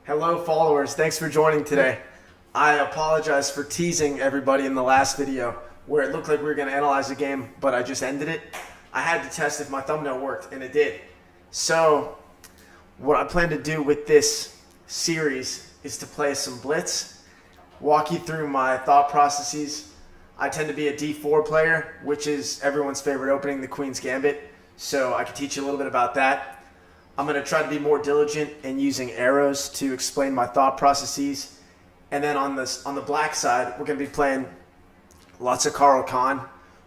Hello followers, thanks for joining today. I apologize for teasing everybody in the last video where it looked like we were going to analyze the game, but I just ended it. I had to test if my thumbnail worked, and it did. So, what I plan to do with this series is to play some Blitz, walk you through my thought processes. I tend to be a D4 player, which is everyone's favorite opening, the Queen's Gambit, so I can teach you a little bit about that. I'm going to try to be more diligent in using arrows to explain my thought processes. And then on the black side, we're going to be playing lots of Caro-Kann,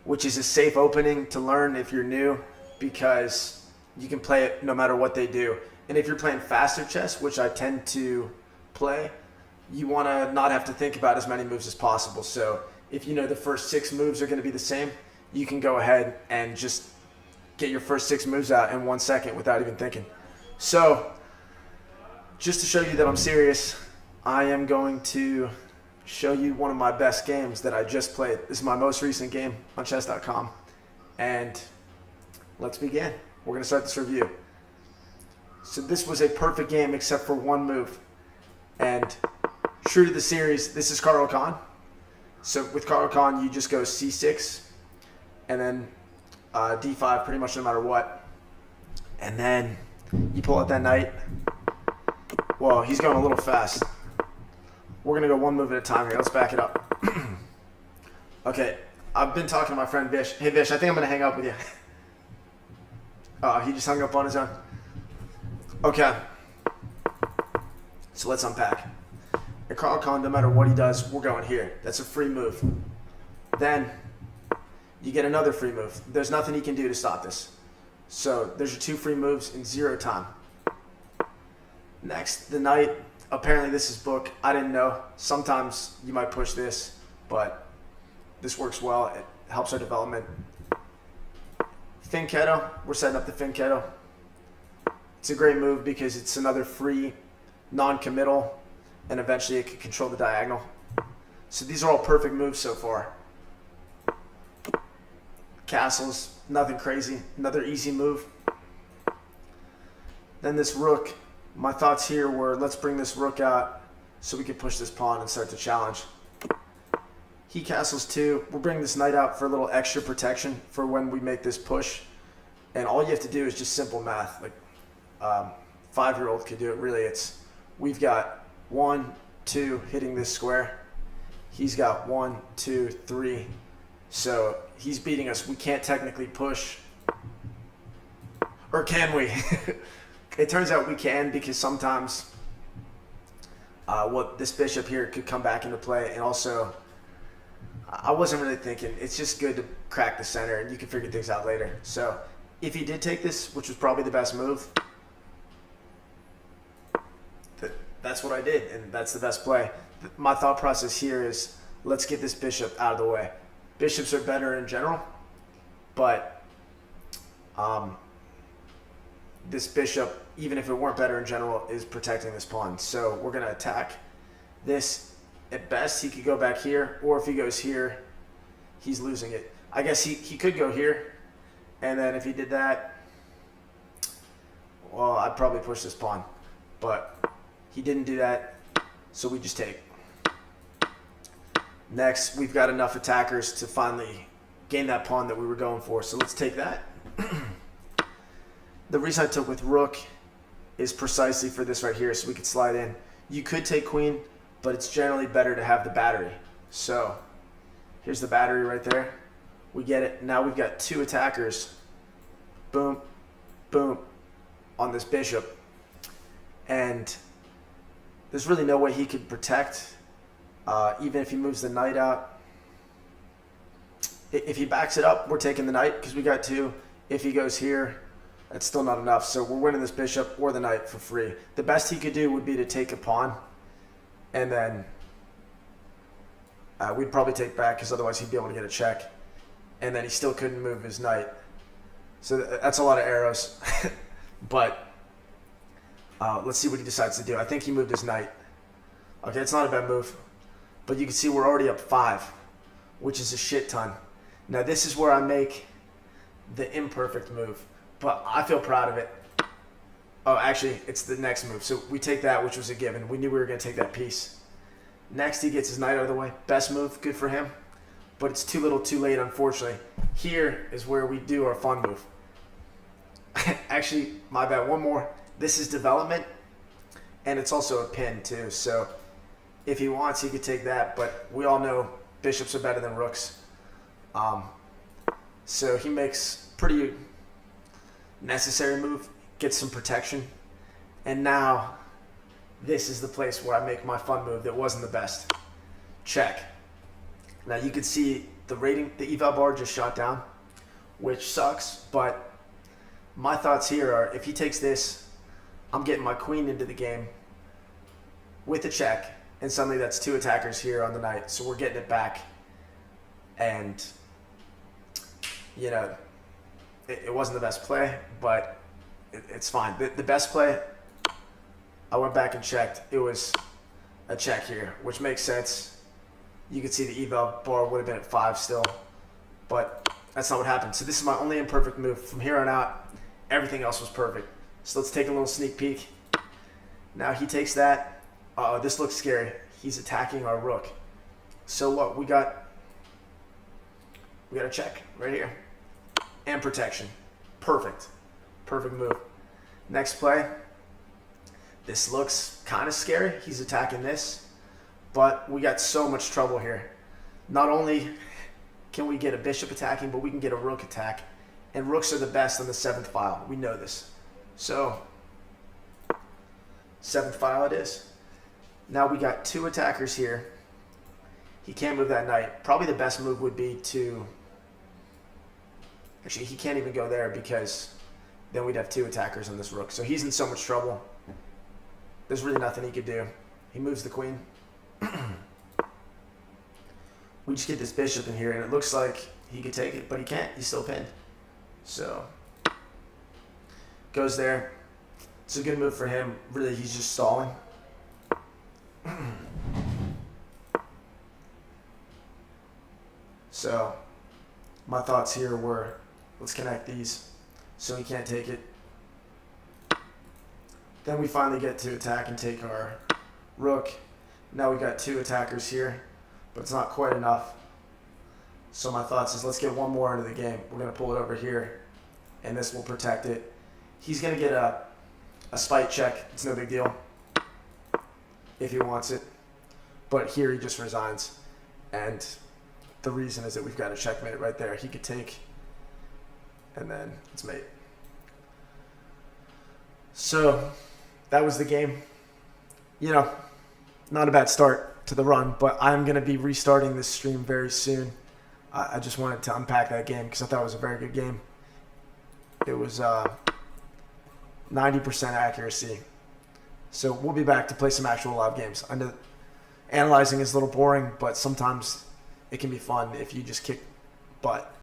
which is a safe opening to learn if you're new because you can play it no matter what they do. And if you're playing faster chess, which I tend to play, you want to not have to think about as many moves as possible. So if you know the first 6 moves are going to be the same, you can go ahead and just get your first 6 moves out in 1 second without even thinking. So, just to show you that I'm serious, I am going to show you one of my best games that I just played. This is my most recent game on chess.com. And let's begin. We're going to start this review. So this was a perfect game except for one move. And true to the series, this is Caro-Kann. So with Caro-Kann, you just go c6 and then d5 pretty much no matter what. And then you pull out that knight. Whoa, he's going a little fast. We're going to go one move at a time here. Let's back it up. Okay, I've been talking to my friend Vish. Hey Vish, I think I'm going to hang up with you. Oh, he just hung up on his own. Okay. So let's unpack. At Caro-Kann, no matter what he does, we're going here. That's a free move. Then you get another free move. There's nothing he can do to stop this. So there's your 2 free moves in 0 time. Next, the knight. Apparently this is book. I didn't know. Sometimes you might push this, but this works well. It helps our development. Fianchetto. We're setting up the Fianchetto. It's a great move because it's another free, non-committal, and eventually it can control the diagonal. So these are all perfect moves so far. Castles, nothing crazy, another easy move. Then this rook, my thoughts here were let's bring this rook out so we can push this pawn and start to challenge. He castles 2, we'll bring this knight out for a little extra protection for when we make this push. And all you have to do is just simple math, like 5-year-old could do it really. We've got 1, 2 hitting this square. He's got 1, 2, 3. So he's beating us. We can't technically push. Or can we? It turns out we can because sometimes this bishop here could come back into play. And also, I wasn't really thinking. It's just good to crack the center and you can figure things out later. So if he did take this, which was probably the best move, that's what I did. And that's the best play. My thought process here is let's get this bishop out of the way. Bishops are better in general, but this bishop, even if it weren't better in general, is protecting this pawn. So we're going to attack this. At best, he could go back here, or if he goes here, he's losing it. I guess he could go here, and then if he did that, well, I'd probably push this pawn. But he didn't do that, so we just take. Next, we've got enough attackers to finally gain that pawn that we were going for. So let's take that. The reason I took with rook is precisely for this right here, so we could slide in. You could take queen, but it's generally better to have the battery. So here's the battery right there. We get it. Now we've got 2 attackers. Boom, boom, on this bishop. And there's really no way he could protect. Even if he moves the knight out. If he backs it up, we're taking the knight because we got 2. If he goes here, that's still not enough. So we're winning this bishop or the knight for free. The best he could do would be to take a pawn. And then we'd probably take back because otherwise he'd be able to get a check. And then he still couldn't move his knight. So that's a lot of arrows. But let's see what he decides to do. I think he moved his knight. Okay, it's not a bad move. But you can see we're already up 5, which is a shit ton. Now this is where I make the imperfect move, but I feel proud of it. Oh, actually, it's the next move. So we take that, which was a given. We knew we were going to take that piece. Next, he gets his knight out of the way. Best move, good for him. But it's too little too late, unfortunately. Here is where we do our fun move. Actually, my bad, one more. This is development, and it's also a pin, too. So if he wants, he could take that, but we all know bishops are better than rooks. So he makes pretty necessary move, gets some protection, and now this is the place where I make my fun move that wasn't the best. Check. Now you can see the rating, the eval bar just shot down, which sucks, but my thoughts here are if he takes this, I'm getting my queen into the game with a check, and suddenly that's 2 attackers here on the knight, so we're getting it back. And, you know, it wasn't the best play, but it's fine. The best play, I went back and checked. It was a check here, which makes sense. You can see the eval bar would have been at 5 still, but that's not what happened. So this is my only imperfect move. From here on out, everything else was perfect. So let's take a little sneak peek. Now he takes that. This looks scary. He's attacking our rook. So what? We got a check right here. And protection. Perfect. Perfect move. Next play. This looks kind of scary. He's attacking this. But we got so much trouble here. Not only can we get a bishop attacking, but we can get a rook attack. And rooks are the best on the 7th file. We know this. So, 7th file it is. Now we got 2 attackers here. He can't move that knight. Probably the best move would be to... Actually, he can't even go there because then we'd have 2 attackers on this rook. So he's in so much trouble. There's really nothing he could do. He moves the queen. We just get this bishop in here, and it looks like he could take it, but he can't. He's still pinned. So, goes there. It's a good move for him. Really, he's just stalling. So, my thoughts here were, let's connect these so he can't take it. Then we finally get to attack and take our rook. Now we got 2 attackers here, but it's not quite enough. So my thoughts is let's get one more into the game. We're going to pull it over here, and this will protect it. He's going to get a spite check. It's no big deal if he wants it. But here he just resigns. And the reason is that we've got a checkmate right there. He could take, and then it's mate. So that was the game. You know, not a bad start to the run, but I'm going to be restarting this stream very soon. I just wanted to unpack that game because I thought it was a very good game. It was 90% accuracy. So we'll be back to play some actual live games. I know analyzing is a little boring, but sometimes it can be fun if you just kick butt.